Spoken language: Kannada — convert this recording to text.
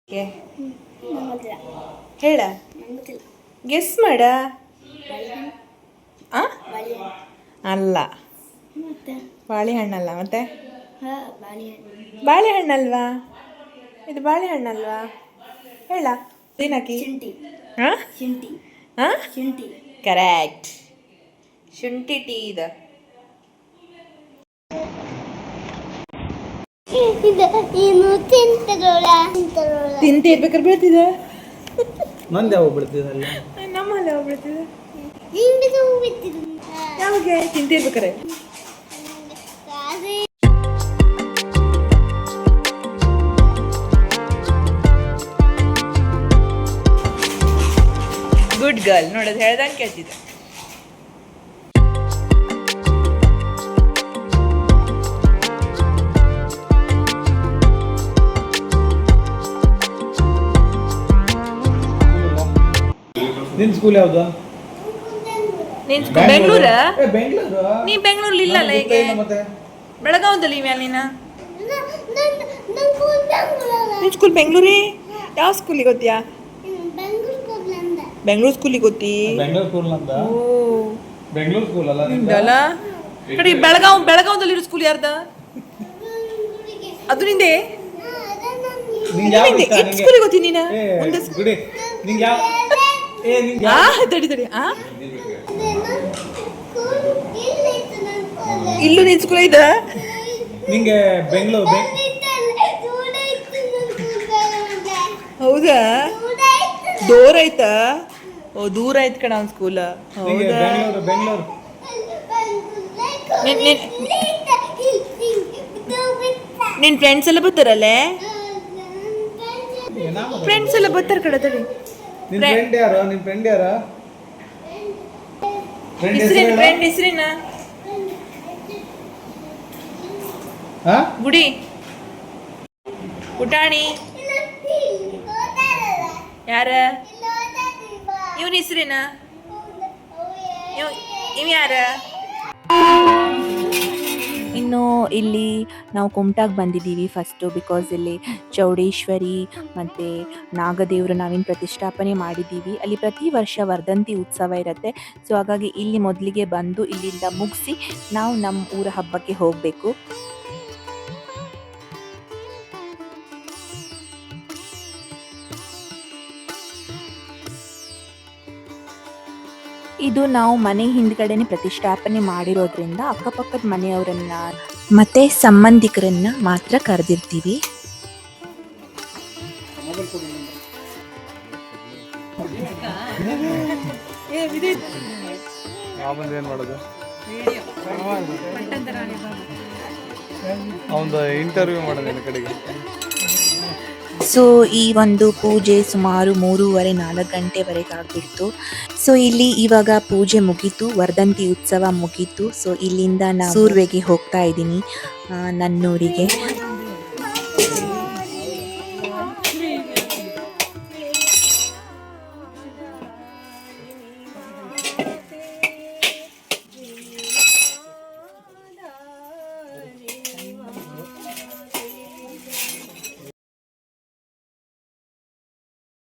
ಏ ಹೇಳ ಗೆಸ್ ಮಾಡ ಅಲ್ಲ ಬಾಳೆಹಣ್ಣಲ್ಲ ಮತ್ತೆ ಬಾಳೆಹಣ್ಣಲ್ವಾ ಇದು ಬಾಳೆಹಣ್ಣಲ್ವಾ ಹೇಳ ಏನಾಕಿ ಹಾಂ ಹಾಂ ಕರೆಕ್ಟ್ ಶುಂಠಿ ಟೀ ಇದು ತಿಂತ ಇರ್ಬೇಕಾದ್ರೆ ಬೀಳ್ತಿದೆ ನಂದು ಯಾವ ಬೀಳ್ತಿದಲ್ಲ ನಮ್ಮಲ್ಲಿ ಯಾವ ಬೀಳ್ತಿದೆ ಯಾವಾಗ ತಿಂತ ಇರ್ಬೇಕಾರೆ ಗುಡ್ ಗರ್ಲ್ ನೋಡೋದು ಹೇಳ್ದಂಗೆ ಕೇಳ್ತಿದ್ದೆ ನಿನ್ನ ಸ್ಕೂಲ್ ಯಾವುದು? ನೀನು ಬೆಂಗಳೂರು ಬೆಂಗಳೂರು ನೀ ಬೆಂಗಳೂರಲ್ಲಿ ಇಲ್ಲಲ್ಲ ಈಗ ಮತ್ತೆ ಬೆಳಗಾವದಲ್ಲಿ ಇವೆ ನೀನು ನಿನ್ನ ಸ್ಕೂಲ್ ಬೆಂಗಳೂರೇ ಯಾವ ಸ್ಕೂಲಿಗೆ ಗೊತ್ತೀಯಾ ಬೆಂಗಳೂರು ಸ್ಕೂಲಿಗೆ ಗೊತ್ತಿ ಬೆಂಗಳೂರು ಸ್ಕೂಲ್ ನಂದ ಓ ಬೆಂಗಳೂರು ಸ್ಕೂಲ್ ಅಲ್ಲ ನಿಂದಲ್ಲ ಕಡೆ ಬೆಳಗಾವದಲ್ಲಿರೋ ಸ್ಕೂಲ್ ಯಾರ್ದ ಅದು ನಿಂದೆ ಸ್ಕೂಲಿಗೆ ಗೊತ್ತಿ ನೀನು ಮುಂದೆ ಗುಡಿ ನಿಂಗೆ ಯಾವ ತಡಿ ತಡಿ ಇಲ್ಲೂ ನಿನ್ ಸ್ಕೂಲ್ ಐತ ನಿಂಗೆ ಬೆಂಗಳೂರು ಹೌದಾ ದೂರ ಐತಾ ಓ ದೂರ ಐತ್ ಕಣ ಅವ್ನ ಸ್ಕೂಲ್ ಹೌದಾ ಬೆಂಗಳೂರು ನಿನ್ ಫ್ರೆಂಡ್ಸ್ ಎಲ್ಲ ಬರ್ತಾರಲ್ಲೇ ಫ್ರೆಂಡ್ಸ್ ಎಲ್ಲ ಬರ್ತಾರ ಕಡೆ ತಡಿ ನಿನ್ನ ಫ್ರೆಂಡ್ ಯಾರು ಫ್ರೆಂಡ್ ಹೆಸರೇನ ಗುಡಿ ಪುಟಾಣಿ ಯಾರ ಇವನ ಹೆಸರೇನ ಇವ್ ಯಾರ ಇನ್ನು ಇಲ್ಲಿ ನಾವು ಕುಮಟಾಗೆ ಬಂದಿದ್ದೀವಿ ಫಸ್ಟು ಬಿಕಾಸ್ ಇಲ್ಲಿ ಚೌಡೇಶ್ವರಿ ಮತ್ತು ನಾಗದೇವರು ನಾವಿನ್ನು ಪ್ರತಿಷ್ಠಾಪನೆ ಮಾಡಿದ್ದೀವಿ ಅಲ್ಲಿ ಪ್ರತಿ ವರ್ಷ ವರ್ಧಂತಿ ಉತ್ಸವ ಇರುತ್ತೆ. ಸೊ ಹಾಗಾಗಿ ಇಲ್ಲಿ ಮೊದಲಿಗೆ ಬಂದು ಇಲ್ಲಿಂದ ಮುಗಿಸಿ ನಾವು ನಮ್ಮ ಊರ ಹಬ್ಬಕ್ಕೆ ಹೋಗಬೇಕು. ಇದು ನಾವು ಮನೆ ಹಿಂದ್ಗಡೆನೆ ಪ್ರತಿಷ್ಠಾಪನೆ ಮಾಡಿರೋದ್ರಿಂದ ಅಕ್ಕಪಕ್ಕದ ಮನೆಯವರನ್ನ ಮತ್ತೆ ಸಂಬಂಧಿಕರನ್ನ ಮಾತ್ರ ಕರೆದಿರ್ತೀವಿ. ಇಂಟರ್ವ್ಯೂ ಮಾಡೋದು ಕಡೆಗೆ. ಸೊ ಈ ಒಂದು ಪೂಜೆ ಸುಮಾರು 3:30-4 ಗಂಟೆವರೆಗೆ ಆಗ್ಬಿಡ್ತು. ಸೊ ಇಲ್ಲಿ ಇವಾಗ ಪೂಜೆ ಮುಗೀತು, ವರ್ಧಂತಿ ಉತ್ಸವ ಮುಗೀತು. ಸೊ ಇಲ್ಲಿಂದ ನಾನು ಸೂರ್ವೆಗೆ ಹೋಗ್ತಾ ಇದ್ದೀನಿ, ನನ್ನೂರಿಗೆ.